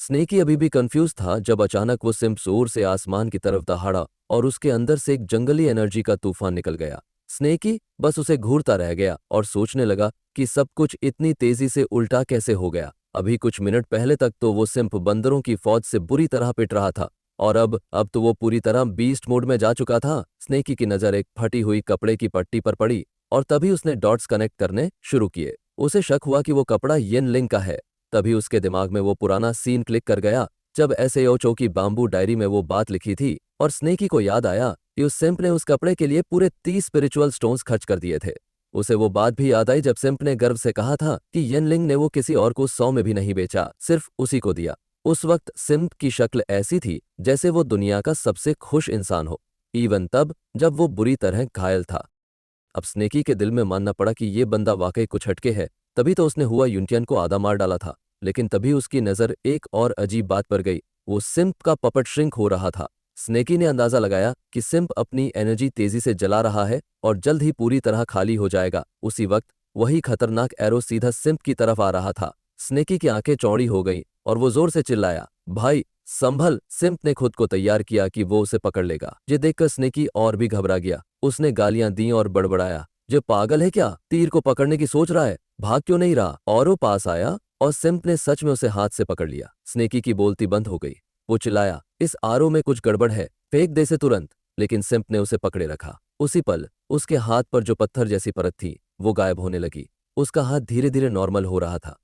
Sneaky अभी भी confuse था जब अचानक वो सिम्प जोर से आसमान की तरफ दहाड़ा और उसके अंदर से एक जंगली एनर्जी का तूफान निकल गया। स्नेकी बस उसे घूरता रह गया और सोचने लगा कि सब कुछ इतनी तेजी से उल्टा कैसे हो गया। अभी कुछ मिनट पहले तक तो वो सिम्प बंदरों की फौज से बुरी तरह पिट रहा था और अब तो वो पूरी तरह बीस्ट मोड में जा चुका था। स्नेकी की नजर एक फटी हुई कपड़े की पट्टी पर पड़ी और तभी उसने डॉट्स कनेक्ट करने शुरू किए। उसे शक हुआ कि वो कपड़ा येन लिंग का है। तभी उसके दिमाग में वो पुराना सीन क्लिक कर गया जब एसएओ की बाम्बू डायरी में वो बात लिखी थी और स्नेकी को याद आया कि उस सिम्प ने उस कपड़े के लिए पूरे 30 स्पिरिचुअल स्टोन्स खर्च कर दिए थे। उसे वो बात भी याद आई जब सिम्प ने गर्व से कहा था कि येनलिंग ने वो किसी और को 100 में भी नहीं बेचा, सिर्फ उसी को दिया। उस वक्त सिम्प की शक्ल ऐसी थी जैसे वो दुनिया का सबसे खुश इंसान हो, इवन तब जब वो बुरी तरह घायल था। अब स्नेकी के दिल में मानना पड़ा कि ये बंदा वाकई कुछ हटके है, तभी तो उसने हुआ यूनियन को आधा मार डाला था। लेकिन तभी उसकी नज़र एक और अजीब बात पर गई। वो सिम्प का पपट श्रिंक हो रहा था। स्नेकी ने अंदाजा लगाया कि सिम्प अपनी एनर्जी तेजी से जला रहा है और जल्द ही पूरी तरह खाली हो जाएगा। उसी वक्त वही खतरनाक एरो सीधा सिम्प की तरफ आ रहा था। स्नेकी की आंखें चौड़ी हो गईं और वो जोर से चिल्लाया, भाई संभल। सिम्प ने खुद को तैयार किया कि वो उसे पकड़ लेगा। ये देखकर स्नेकी और भी घबरा गया। उसने गालियां दी और बड़बड़ाया, जो पागल है क्या, तीर को पकड़ने की सोच रहा है, भाग क्यों नहीं रहा। और वो पास आया और सिम्प ने सच में उसे हाथ से पकड़ लिया। स्नेकी की बोलती बंद हो गई। वो चिल्लाया, इस आरओ में कुछ गड़बड़ है, फेंक दे इसे तुरंत। लेकिन सिम्प ने उसे पकड़े रखा। उसी पल उसके हाथ पर जो पत्थर जैसी परत थी वो गायब होने लगी। उसका हाथ धीरे धीरे नॉर्मल हो रहा था।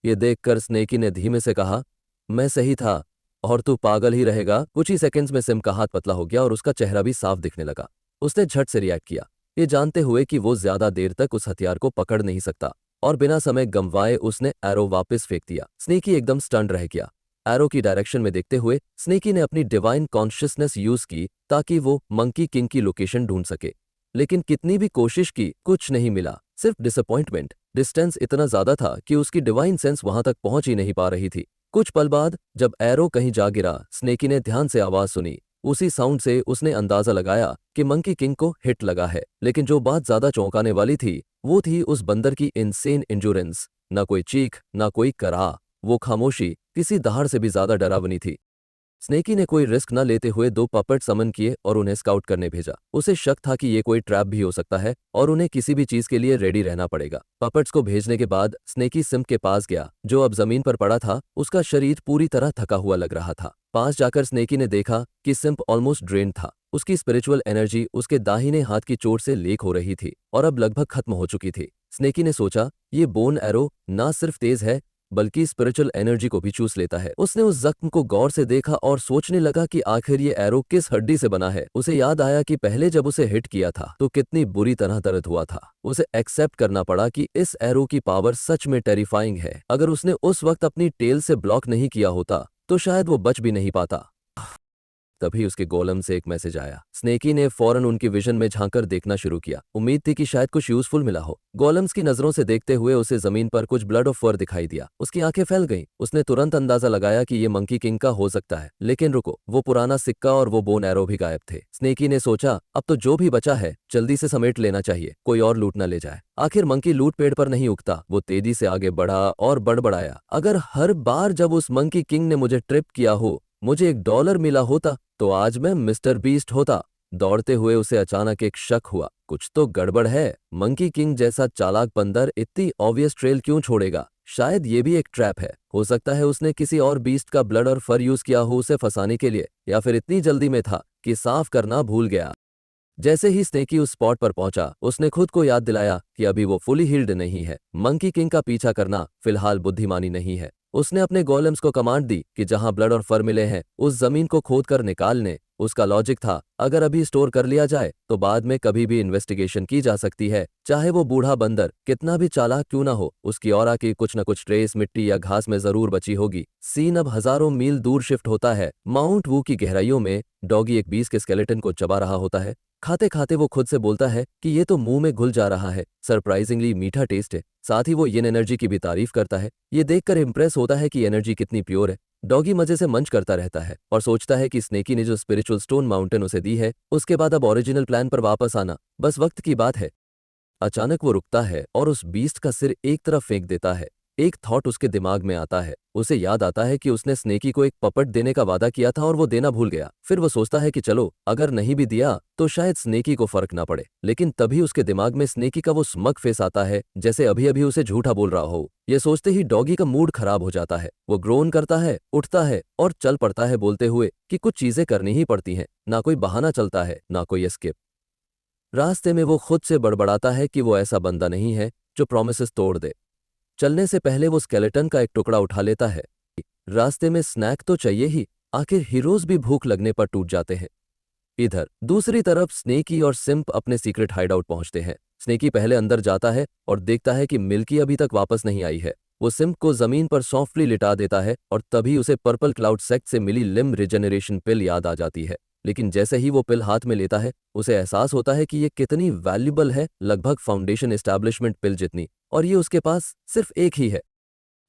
ये देखकर स्नेकी ने धीमे से कहा, मैं सही था और तू पागल ही रहेगा। कुछ ही सेकंड्स में सिम्प का हाथ पतला हो गया और उसका चेहरा भी साफ दिखने लगा। उसने झट से रिएक्ट किया, ये जानते हुए कि वो ज्यादा देर तक उस हथियार को पकड़ नहीं सकता, और बिना समय गंवाए उसने एरो वापस फेंक दिया। स्नेकी एकदम स्टन्ड रह गया। एरो की डायरेक्शन में देखते हुए स्नेकी ने अपनी डिवाइन कॉन्शियसनेस यूज की ताकि वो मंकी किंग की लोकेशन ढूंढ सके। लेकिन कितनी भी कोशिश की कुछ नहीं मिला, सिर्फ डिसअपॉइंटमेंट। डिस्टेंस इतना ज्यादा था कि उसकी डिवाइन सेंस वहां तक पहुंच ही नहीं पा रही थी। कुछ पल बाद जब एरो कहीं जा गिरा, स्नेकी ने ध्यान से आवाज सुनी। उसी साउंड से उसने अंदाजा लगाया कि मंकी किंग को हिट लगा है। लेकिन जो बात ज्यादा चौंकाने वाली थी वो थी उस बंदर की इनसेन इंड्योरेंस। ना कोई चीख, ना कोई कराह, वो खामोशी किसी दहाड़ से भी ज्यादा डरावनी थी। स्नेकी ने कोई रिस्क न लेते हुए 2 पपेट समन किए और उन्हें स्काउट करने भेजा। उसे शक था कि ये कोई ट्रैप भी हो सकता है और उन्हें किसी भी चीज के लिए रेडी रहना पड़ेगा। पपेट्स को भेजने के बाद स्नेकी सिम्प के पास गया, जो अब जमीन पर पड़ा था। उसका शरीर पूरी तरह थका हुआ लग रहा था। पास जाकर स्नेकी ने देखा कि सिम्प ऑलमोस्ट ड्रेन था। उसकी स्पिरिचुअल एनर्जी उसके दाहिने हाथ की चोट से लीक हो रही थी और अब लगभग खत्म हो चुकी थी। स्नेकी ने सोचा, ये बोन एरो ना सिर्फ तेज है बल्कि स्पिरिचुअल एनर्जी को भी चूस लेता है। उसने उस जख्म को गौर से देखा और सोचने लगा कि आखिर ये एरो किस हड्डी से बना है। उसे याद आया कि पहले जब उसे हिट किया था तो कितनी बुरी तरह दर्द हुआ था। उसे एक्सेप्ट करना पड़ा कि इस एरो की पावर सच में टेरिफाइंग है। अगर उसने उस वक्त अपनी टेल से ब्लॉक नहीं किया होता तो शायद वो बच भी नहीं पाता। तभी उसके गोलम से एक मैसेज आया। स्नेकी ने फौरन उनकी विजन में झांककर देखना शुरू किया। उम्मीद थी कि शायद कुछ यूजफुल मिला हो। गोलम्स की नजरों से देखते हुए उसे जमीन पर कुछ ब्लड ऑफ फर दिखाई दिया। उसकी आंखें फैल गईं। उसने तुरंत अंदाजा लगाया कि ये मंकी किंग का हो सकता है। लेकिन रुको, वो पुराना सिक्का और वो बोन एरो भी गायब थे। स्नेकी ने सोचा, अब तो जो भी बचा है जल्दी से समेट लेना चाहिए, कोई और लूट न ले जाए। आखिर मंकी लूट पेड़ पर नहीं उगता। वो तेजी से आगे बढ़ा और बड़बड़ाया, अगर हर बार जब उस मंकी किंग ने मुझे ट्रिप किया हो मुझे $1 मिला होता तो आज मैं मिस्टर बीस्ट होता। दौड़ते हुए उसे अचानक एक शक हुआ, कुछ तो गड़बड़ है। मंकी किंग जैसा चालाक बंदर इतनी ऑब्वियस ट्रेल क्यों छोड़ेगा। शायद ये भी एक ट्रैप है। हो सकता है उसने किसी और बीस्ट का ब्लड और फर यूज किया हो उसे फंसाने के लिए, या फिर इतनी जल्दी में था कि साफ करना भूल गया। जैसे ही स्नेकी उस स्पॉट पर पहुंचा उसने खुद को याद दिलाया कि अभी वो फुली हील्ड नहीं है। मंकी किंग का पीछा करना फिलहाल बुद्धिमानी नहीं है। उसने अपने गोलेम्स को कमांड दी कि जहां ब्लड और फर मिले हैं उस जमीन को खोद कर निकालने। उसका लॉजिक था, अगर अभी स्टोर कर लिया जाए तो बाद में कभी भी इन्वेस्टिगेशन की जा सकती है, चाहे वो बूढ़ा बंदर कितना भी चालाक क्यों ना हो। उसकी ऑरा की कुछ न कुछ ट्रेस मिट्टी या घास में जरूर बची होगी। सीन अब हजारों मील दूर शिफ्ट होता है। माउंट वू की गहराइयों में डॉगी एक बीस के स्केलेटन को चबा रहा होता है। खाते खाते वो खुद से बोलता है कि ये तो मुंह में घुल जा रहा है, सरप्राइजिंगली मीठा टेस्ट है। साथ ही वो येन एनर्जी की भी तारीफ करता है। ये देखकर इंप्रेस होता है कि एनर्जी कितनी प्योर है। डॉगी मजे से मंच करता रहता है और सोचता है कि स्नेकी ने जो स्पिरिचुअल स्टोन माउंटेन उसे दी है उसके बाद अब ओरिजिनल प्लान पर वापस आना बस वक्त की बात है। अचानक वो रुकता है और उस बीस्ट का सिर एक तरफ फेंक देता है। एक थॉट उसके दिमाग में आता है। उसे याद आता है कि उसने स्नेकी को एक पपट देने का वादा किया था और वो देना भूल गया। फिर वो सोचता है कि चलो अगर नहीं भी दिया तो शायद स्नेकी को फर्क ना पड़े। लेकिन तभी उसके दिमाग में स्नेकी का वो स्मग फेस आता है, जैसे अभी अभी उसे झूठा बोल रहा हो। ये सोचते ही डॉगी का मूड खराब हो जाता है। वो ग्रोन करता है, उठता है और चल पड़ता है, बोलते हुए कि कुछ चीजें करनी ही पड़ती हैं, ना कोई बहाना चलता है ना कोई एस्केप। रास्ते में वो खुद से बड़बड़ाता है कि वो ऐसा बंदा नहीं है जो प्रॉमिसेस तोड़ दे। चलने से पहले वो स्केलेटन का एक टुकड़ा उठा लेता है। रास्ते में स्नैक तो चाहिए ही, आखिर हीरोज भी भूख लगने पर टूट जाते हैं। इधर दूसरी तरफ स्नेकी और सिम्प अपने सीक्रेट हाइडआउट पहुंचते हैं। स्नेकी पहले अंदर जाता है और देखता है कि मिल्की अभी तक वापस नहीं आई है। वो सिम्प को जमीन पर सॉफ्टली लिटा देता है और तभी उसे पर्पल क्लाउड सेक्ट से मिली लिम्ब रिजेनरेशन पिल याद आ जाती है। लेकिन जैसे ही वो पिल हाथ में लेता है, उसे एहसास होता है कि ये कितनी वैल्यूबल है, लगभग फाउंडेशन एस्टैब्लिशमेंट पिल जितनी, और ये उसके पास सिर्फ एक ही है।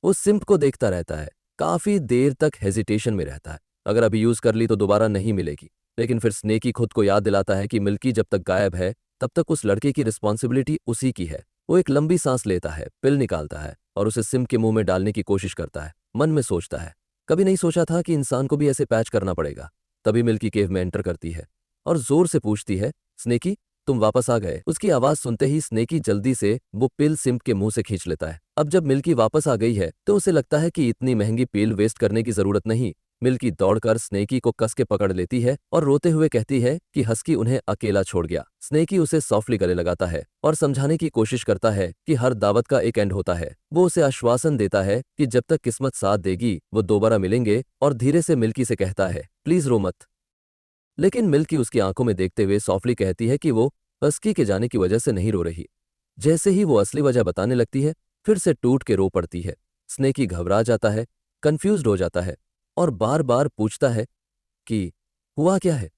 वो सिम्प को देखता रहता है, काफी देर तक हेजिटेशन में रहता है। अगर अभी यूज कर ली तो दोबारा नहीं मिलेगी। लेकिन फिर स्नेकी खुद को याद दिलाता है कि मिल्की जब तक गायब है तब तक उस लड़के की रिस्पॉन्सिबिलिटी उसी की है। वो एक लंबी सांस लेता है, पिल निकालता है और उसे सिम्प के मुंह में डालने की कोशिश करता है। मन में सोचता है, कभी नहीं सोचा था कि इंसान को भी ऐसे पैच करना पड़ेगा। तभी मिल्की केव में एंटर करती है और जोर से पूछती है, स्नेकी तुम वापस आ गए। उसकी आवाज सुनते ही स्नेकी जल्दी से वो पिल सिम्प के मुंह से खींच लेता है। अब जब मिल्की वापस आ गई है तो उसे लगता है कि इतनी महंगी पिल वेस्ट करने की जरूरत नहीं। मिल्की दौड़कर स्नेकी को कस के पकड़ लेती है और रोते हुए कहती है कि हस्की उन्हें अकेला छोड़ गया। स्नेकी उसे सॉफ्टली गले लगाता है और समझाने की कोशिश करता है कि हर दावत का एक एंड होता है। वो उसे आश्वासन देता है कि जब तक किस्मत साथ देगी वो दोबारा मिलेंगे, और धीरे से मिल्की से कहता है, प्लीज रो मत। लेकिन मिल्की उसकी आंखों में देखते हुए सॉफ्टली कहती है कि वो हस्की के जाने की वजह से नहीं रो रही। जैसे ही वो असली वजह बताने लगती है, फिर से टूट के रो पड़ती है। स्नेकी घबरा जाता है, कंफ्यूज्ड हो जाता है और बार बार पूछता है कि हुआ क्या है,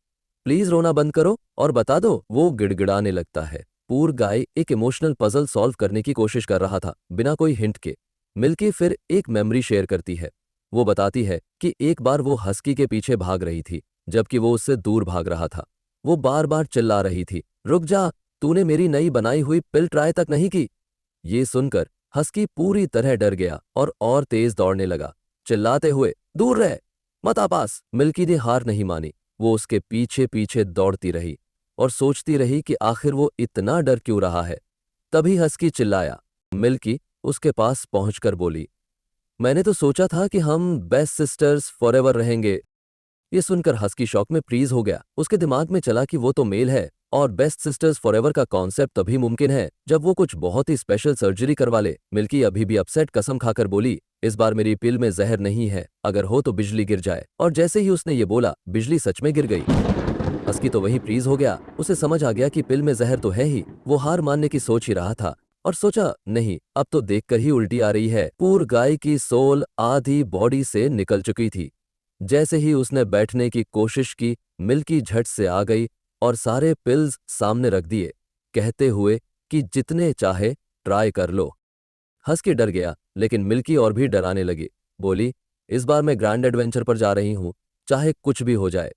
प्लीज रोना बंद करो और बता दो। वो गिड़गिड़ाने लगता है। पूर गाय एक इमोशनल पजल सॉल्व करने की कोशिश कर रहा था, बिना कोई हिंट के। मिल्की फिर एक मेमोरी शेयर करती है। वो बताती है कि एक बार वो हस्की के पीछे भाग रही थी, जबकि वो उससे दूर भाग रहा था। वो बार बार चिल्ला रही थी, रुक जा, तूने मेरी नई बनाई हुई पिल ट्राई तक नहीं की। ये सुनकर हस्की पूरी तरह डर गया और तेज दौड़ने लगा, चिल्लाते हुए, दूर रह, मत आ पास। मिल्की ने हार नहीं मानी। वो उसके पीछे पीछे दौड़ती रही और सोचती रही कि आखिर वो इतना डर क्यों रहा है। तभी हस्की चिल्लाया। मिल्की उसके पास पहुंचकर बोली, मैंने तो सोचा था कि हम बेस्ट सिस्टर्स फॉरएवर रहेंगे। ये सुनकर हस्की शॉक में फ्रीज हो गया। उसके दिमाग में चला कि वो तो मेल है और बेस्ट सिस्टर्स फॉरएवर का कॉन्सेप्ट तभी मुमकिन है जब वो कुछ बहुत ही स्पेशल सर्जरी करवा ले। मिल्की अभी भी अपसेट कसम खाकर बोली, इस बार मेरी पिल में जहर नहीं है, अगर हो तो बिजली गिर जाए। और जैसे ही उसने ये बोला, बिजली सच में गिर गई। हस्की तो वही फ्रीज हो गया। उसे समझ आ गया कि पिल में जहर तो है ही। वो हार मानने की सोच ही रहा था और सोचा, नहीं, अब तो देखकर ही उल्टी आ रही है। पूर गाय की सोल आधी बॉडी से निकल चुकी थी। जैसे ही उसने बैठने की कोशिश की, मिल्की झट से आ गई और सारे पिल्स सामने रख दिए, कहते हुए कि जितने चाहे ट्राई कर लो। हस्की डर गया, लेकिन मिल्की और भी डराने लगी। बोली, इस बार मैं ग्रैंड एडवेंचर पर जा रही हूं, चाहे कुछ भी हो जाए।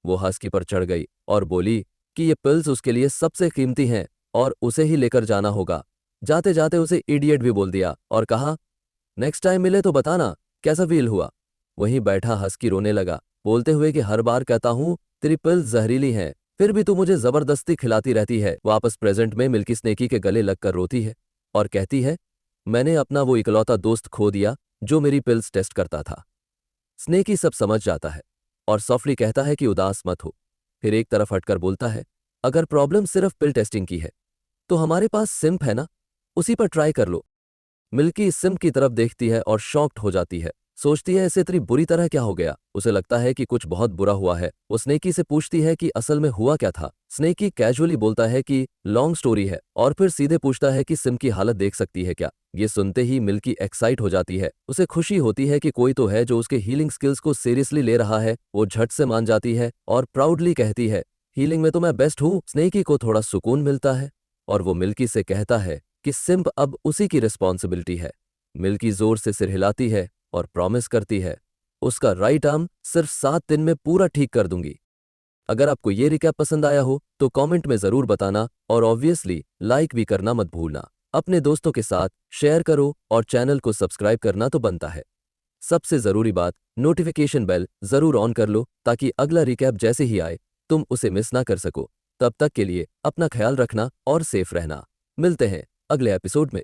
वो हस्की पर चढ़ गई और बोली कि ये पिल्स उसके लिए सबसे कीमती हैं और उसे ही लेकर जाना होगा। जाते जाते उसे इडियट भी बोल दिया और कहा, नेक्स्ट टाइम मिले तो बताना कैसा फील हुआ। वहीं बैठा हस्की रोने लगा, बोलते हुए कि हर बार कहता हूं तेरी पिल्स जहरीली हैं, फिर भी तू मुझे जबरदस्ती खिलाती रहती है। वापस प्रेजेंट में मिल्की स्नेकी के गले लगकर रोती है और कहती है, मैंने अपना वो इकलौता दोस्त खो दिया जो मेरी पिल्स टेस्ट करता था। स्नेकी सब समझ जाता है और सॉफ्टली कहता है कि उदास मत हो। फिर एक तरफ हटकर बोलता है, अगर प्रॉब्लम सिर्फ पिल टेस्टिंग की है तो हमारे पास सिम्प है ना, उसी पर ट्राई कर लो। मिल्की सिम्प की तरफ देखती है और शॉक्ड हो जाती है। सोचती है, इसे इतनी बुरी तरह क्या हो गया। उसे लगता है कि कुछ बहुत बुरा हुआ है। वो स्नेकी से पूछती है कि असल में हुआ क्या था। स्नेकी कैजुअली बोलता है कि लॉन्ग स्टोरी है और फिर सीधे पूछता है कि सिम्प की हालत देख सकती है क्या। ये सुनते ही मिल्की एक्साइट हो जाती है। उसे खुशी होती है कि कोई तो है जो उसके हीलिंग स्किल्स को सीरियसली ले रहा है। वो झट से मान जाती है और प्राउडली कहती है, हीलिंग में तो मैं बेस्ट हूँ। स्नेकी को थोड़ा सुकून मिलता है और वो मिल्की से कहता है कि सिम्प अब उसी की रिस्पॉन्सिबिलिटी है। मिल्की जोर से सिर हिलाती है और प्रॉमिस करती है, उसका राइट आर्म सिर्फ 7 दिन में पूरा ठीक कर दूंगी। अगर आपको ये रिकैप पसंद आया हो तो कमेंट में जरूर बताना और ऑब्वियसली लाइक भी करना मत भूलना। अपने दोस्तों के साथ शेयर करो और चैनल को सब्सक्राइब करना तो बनता है। सबसे ज़रूरी बात, नोटिफिकेशन बेल ज़रूर ऑन कर लो ताकि अगला रिकैप जैसे ही आए तुम उसे मिस ना कर सको। तब तक के लिए अपना ख्याल रखना और सेफ रहना। मिलते हैं अगले एपिसोड में।